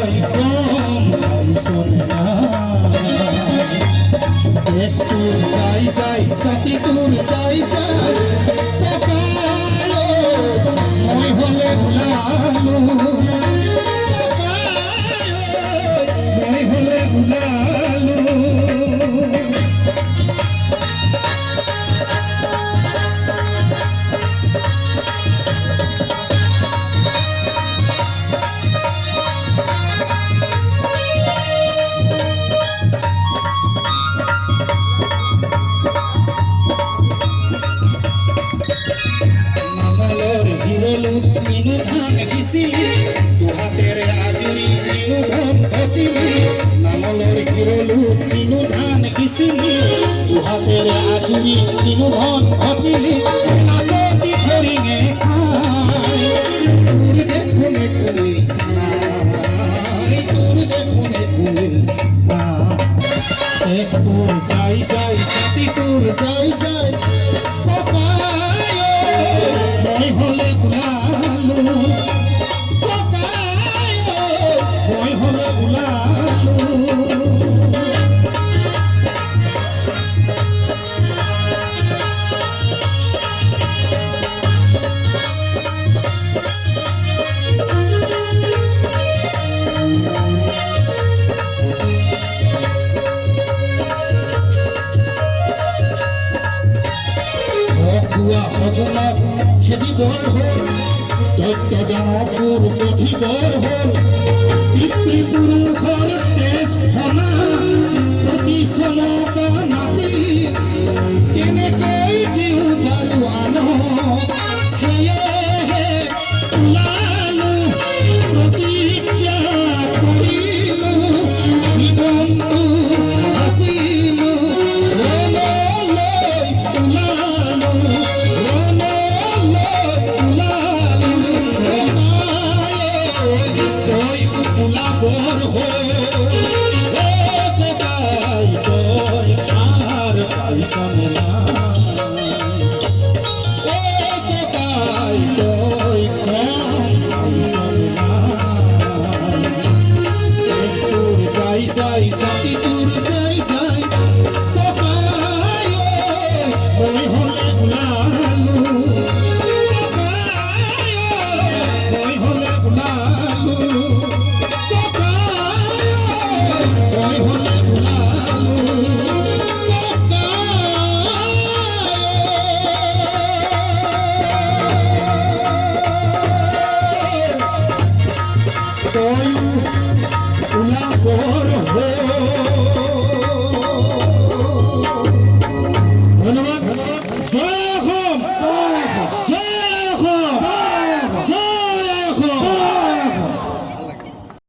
কই কম শোনে না একটু যাই যাই সাথী তোর যাই যাই মই হলে ভুলালো মই হলে ভুলালো ইনু ধান ঘিচিলি তোহাতের আজুরি ইনু ধন ঘটিলি নামলর হিরলু ইনু ধান ঘিচিলি তোহাতের আজুরি ইনু ধন ঘটিলি আপতি ফরিঙে খাই তোর দেখুনে কুই নাই তোর দেখুনে কুই না এক তোর যাই যাই সাথী তোর যাই যাই মই হলে গুলালো মই হলে গুলালো হগুণত খেদিবৰ হ'ল দৈত্য দানৱৰ পঠিবৰ হ'ল পিতৃপুৰুষৰ তেজ ফনা প্ৰতি চমকা নাতি কেনেকৈ দিওঁ বাৰু আনক সেয়েহে ওলালো প্ৰতিজ্ঞা কৰিলো জীৱনটো থাকিলো ৰণলৈ ওলালো ওলাবৰ ককাই তই খাৰ পাইছনে ককাই তই কম পাইছনে তোৰ যাই যাই জাতি তোৰ যাই যাই ককাই মই হলে ওলালো মই হলে ওলালো মই হলে ওলালো তই ওলাবৰ হ'ল